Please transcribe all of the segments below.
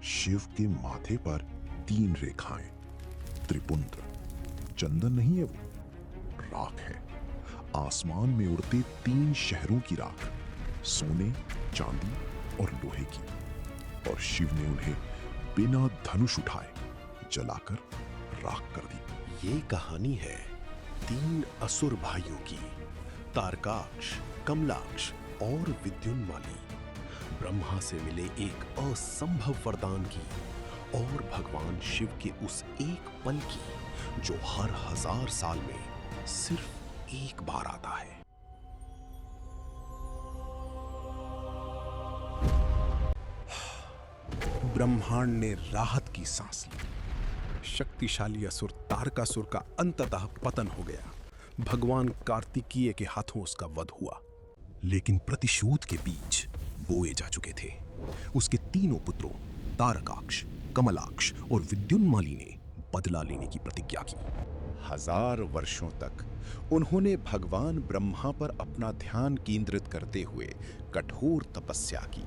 शिव के माथे पर 3 रेखाएं, त्रिपुंड। चंदन नहीं है, वो राख है। आसमान में उड़ते 3 शहरों की राख, सोने, चांदी और लोहे की। और शिव ने उन्हें बिना धनुष उठाए जलाकर राख कर दी। ये कहानी है 3 असुर भाइयों की, तारकाक्ष, कमलाक्ष और विद्युन्माली। ब्रह्मा से मिले एक असंभव वरदान की और भगवान शिव के उस एक पल की जो हर 1000 साल में सिर्फ एक बार आता है। ब्रह्मांड ने राहत की सांस ली। शक्तिशाली असुर तारकासुर का अंततः पतन हो गया। भगवान कार्तिकीय के हाथों उसका वध हुआ। लेकिन प्रतिशोध के बीज बोए जा चुके थे। उसके 3 पुत्रों तारकाक्ष, कमलाक्ष और विद्युन्माली ने बदला लेने की प्रतिज्ञा की। 1000 वर्षों तक उन्होंने भगवान ब्रह्मा पर अपना ध्यान केंद्रित करते हुए कठोर तपस्या की।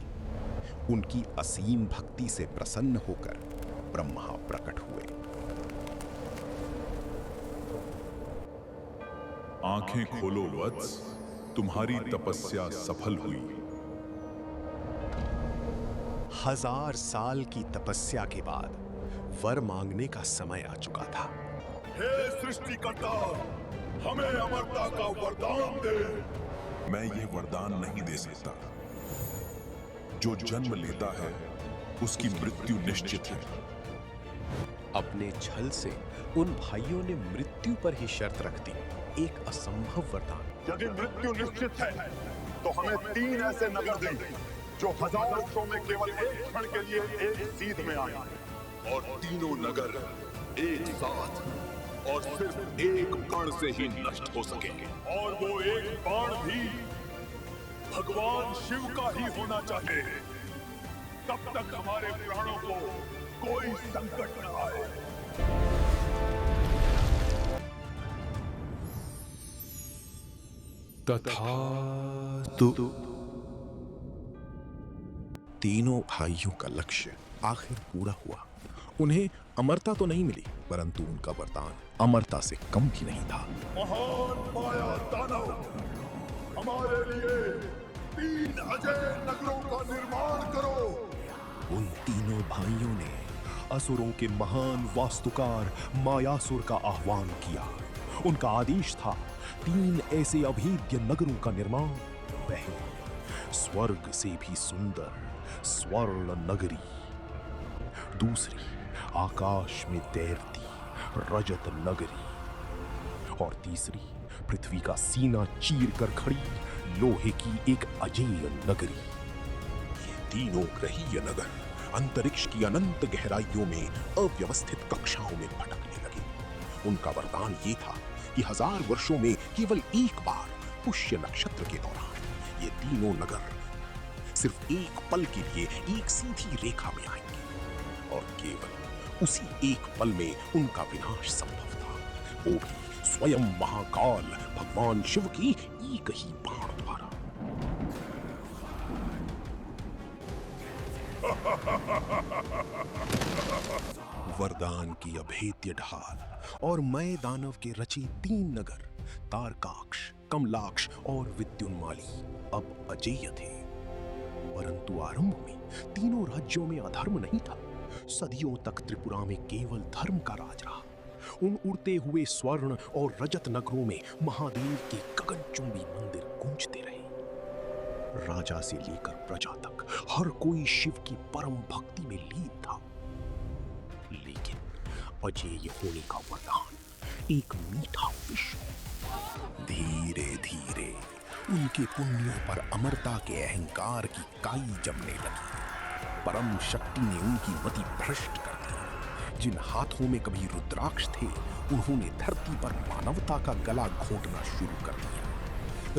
उनकी असीम भक्ति से प्रसन्न होकर ब्रह्मा प्रकट हुए। आंखें खोलो वत्स, तुम्हारी तपस्या सफल हुई। 1000 साल की तपस्या के बाद वर मांगने का समय आ चुका था। हे सृष्टिकर्ता, हमें अमरता का वरदान दे। मैं ये वरदान नहीं दे सकता। जो जन्म लेता है उसकी मृत्यु निश्चित है। अपने छल से उन भाइयों ने मृत्यु पर ही शर्त रख दी, एक असंभव वरदान। यदि मृत्यु निश्चित है तो हमें 3 ऐसे नगर देंगे जो 1000 वर्षों में केवल एक क्षण के लिए एक सीध में आए, और तीनों नगर एक साथ और सिर्फ एक बाण से ही नष्ट हो सकेंगे। और वो एक बाण भी भगवान शिव का ही होना चाहिए। तब तक हमारे प्राणों को कोई संकट न आए। तथास्तु। तीनों भाइयों का लक्ष्य आखिर पूरा हुआ। उन्हें अमरता तो नहीं मिली, परंतु उनका वरदान अमरता से कम भी नहीं था। महान माया दानव, हमारे लिए 3 अजय नगरों का निर्माण करो। उन तीनों भाइयों ने असुरों के महान वास्तुकार मायासुर का आह्वान किया। उनका आदेश था 3 ऐसे अभेद्य नगरों का निर्माण। पहली, स्वर्ग से भी सुंदर स्वर्ण नगरी। दूसरी, आकाश में तैरती रजत नगरी। और तीसरी, पृथ्वी का सीना चीर कर खड़ी लोहे की एक अजेय नगरी। ये तीनों ग्रहीय नगर अंतरिक्ष की अनंत गहराइयों में अव्यवस्थित कक्षाओं में भटकने लगे। उनका वरदान ये था कि 1000 वर्षों में केवल एक बार पुष्य नक्षत्र के दौरान ये तीनों नगर सिर्फ एक पल के लिए एक सीधी रेखा में आएंगे। और केवल उसी एक पल में उनका विनाश संभव था, वो भी स्वयं महाकाल भगवान शिव की एक ही बाण द्वारा। वरदान की अभेद्य ढाल और मय दानव के रचे 3 नगर तारकाक्ष, कमलाक्ष और विद्युन्माली अब अजेय थे। परंतु आरंभ में तीनों राज्यों में अधर्म नहीं था। सदियों तक त्रिपुरा में केवल धर्म का राज रहा। उन उड़ते हुए स्वर्ण और रजत नगरों में महादेव के गगनचुंबी मंदिर गूंजते रहे। राजा से लेकर प्रजा तक हर कोई शिव की परम भक्ति में लीन था। लेकिन अजेय होने का वरदान एक मीठा विष। धीरे धीरे उनके पुण्यों पर अमरता के अहंकार की काई जमने लगी। परम शक्ति ने उनकी मति भ्रष्ट कर दी। जिन हाथों में कभी रुद्राक्ष थे, उन्होंने धरती पर मानवता का गला घोंटना शुरू कर दिया।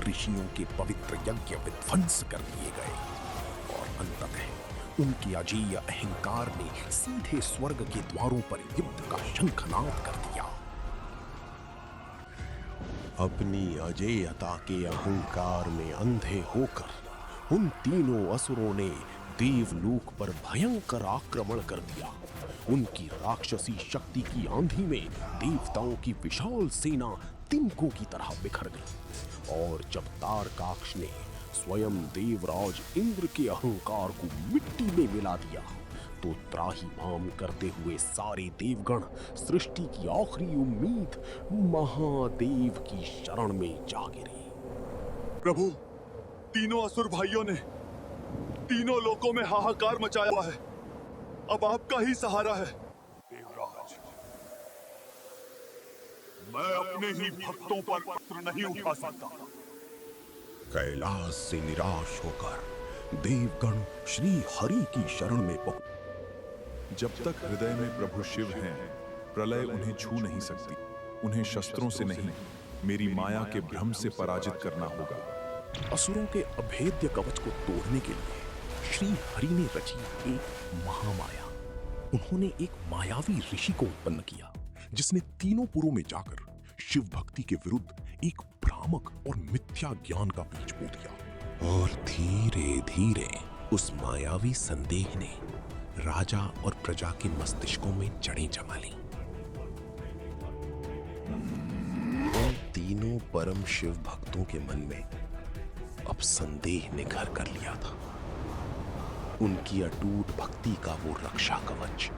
ऋषियों के पवित्र यज्ञ विध्वंस कर दिए गए और अंततः उनके अजेय अहंकार ने सीधे स्वर्ग के द्वारों पर युद्ध का शंखनाद कर दिया। अपनी अजेयता के अहंकार में अंधे होकर उन तीनों असुरों ने देवलोक पर भयंकर आक्रमण कर दिया। उनकी राक्षसी शक्ति की आंधी में देवताओं की विशाल सेना तिनकों की तरह बिखर गई। और जब तारकाक्ष ने स्वयं देवराज इंद्र के अहंकार को मिट्टी में मिला दिया, तो त्राहिमाम करते हुए सारे देवगण सृष्टि की आखिरी उम्मीद महादेव की शरण में जा गिरे। प्रभु, तीनों असुर भाइयों ने तीनों लोकों में हाहाकार मचाया हुआ है। अब आपका ही सहारा है। देवराज, मैं अपने ही भक्तों पर अस्त्र नहीं उठा सकता। कैलाश से निराश होकर देवगण श्री हरि की शरण में पहुंचे। जब तक हृदय में प्रभु शिव हैं, प्रलय उन्हें छू नहीं सकती। उन्हें शस्त्रों से नहीं, मेरी माया के भ्रम से पराजित करना होगा। असुरों के अभेद्य कवच को तोड़ने के लिए श्री हरि ने रची एक महामाया। उन्होंने एक मायावी ऋषि को उत्पन्न किया, जिसने तीनों पुरों में जाकर शिव भक्ति के विरुद्ध एक भ्रामक और मिथ्या ज्ञान का बीज बो दिया। और धीरे धीरे उस मायावी संदेह ने राजा और प्रजा के मस्तिष्कों में जड़ें जमा ली। उन तीनों परम शिव भक्तों के मन में अब संदेह ने घर कर लिया था। उनकी अटूट भक्ति का वो रक्षा कवच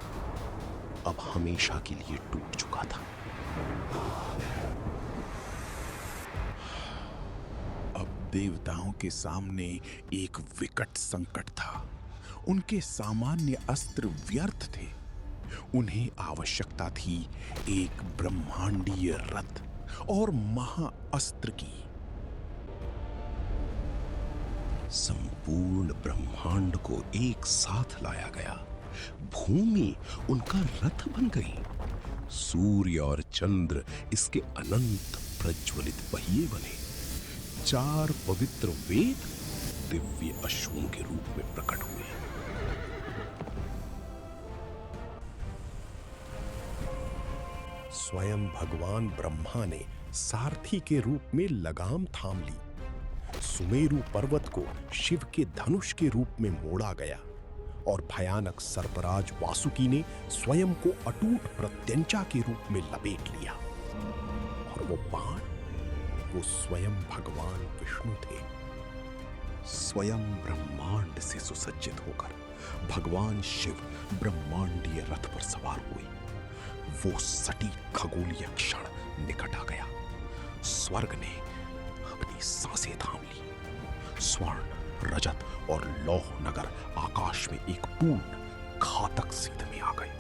अब हमेशा के लिए टूट चुका था। अब देवताओं के सामने एक विकट संकट था। उनके सामान्य अस्त्र व्यर्थ थे। उन्हें आवश्यकता थी एक ब्रह्मांडीय रथ और महाअस्त्र की। संपूर्ण ब्रह्मांड को एक साथ लाया गया। भूमि उनका रथ बन गई। सूर्य और चंद्र इसके अनंत प्रज्वलित पहिए बने। 4 पवित्र वेद दिव्य अश्वों के रूप में प्रकट हुए। स्वयं भगवान ब्रह्मा ने सारथी के रूप में लगाम थाम ली। सुमेरु पर्वत को शिव के धनुष के रूप में मोड़ा गया और भयानक सर्पराज वासुकी ने स्वयं को अटूट प्रत्यंचा के रूप में लपेट लिया। और वो बाण, वो स्वयं भगवान विष्णु थे। स्वयं ब्रह्मांड से सुसज्जित होकर भगवान शिव ब्रह्मांडीय रथ पर सवार हुए। वो सटीक खगोलीय क्षण निकट आ गया। स्वर्ग ने अपनी सांसें थाम ली। स्वर्ण, रजत और लौह नगर आकाश में एक पूर्ण घातक सीध में आ गए।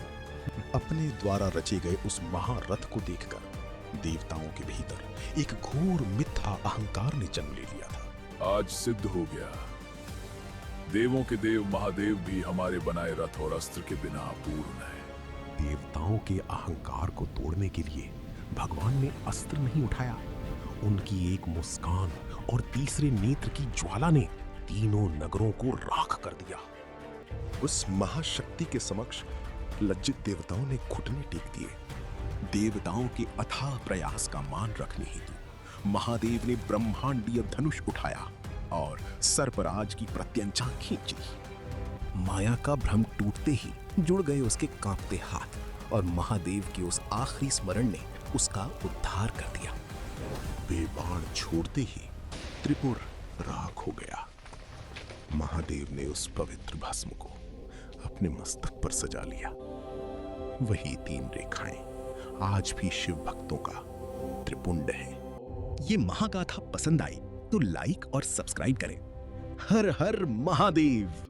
अपने द्वारा रचे गए उस महारथ को देखकर देवताओं के भीतर एक घोर मिथ्या अहंकार ने जन्म ले लिया था। आज सिद्ध हो गया, देवों के देव महादेव भी हमारे बनाए रथ और अस्त्र के बिना अपूर्ण है। देवताओं के अहंकार को तोड़ने के लिए भगवान ने अस्त्र नहीं उठाया। उनकी एक मुस्कान और तीसरे नेत्र की ज्वाला ने तीनों नगरों को राख कर दिया। उस महाशक्ति के समक्ष लज्जित देवताओं ने घुटने टेक दिए। देवताओं के अथाह प्रयास का मान रखने हेतु महादेव ने ब्रह्मांडीय धनुष उठाया और सर्पराज की प्रत्यंचा खींची। माया का भ्रम टूटते ही जुड़ गए उसके कांपते हाथ और महादेव के उस आखिरी स्मरण ने उसका उद्धार कर दिया। वे बाण छोड़ते ही त्रिपुर राख हो गया। महादेव ने उस पवित्र भस्म को अपने मस्तक पर सजा लिया। वही 3 रेखाएं आज भी शिव भक्तों का त्रिपुंड है। ये महागाथा पसंद आई तो लाइक और सब्सक्राइब करें। हर हर महादेव।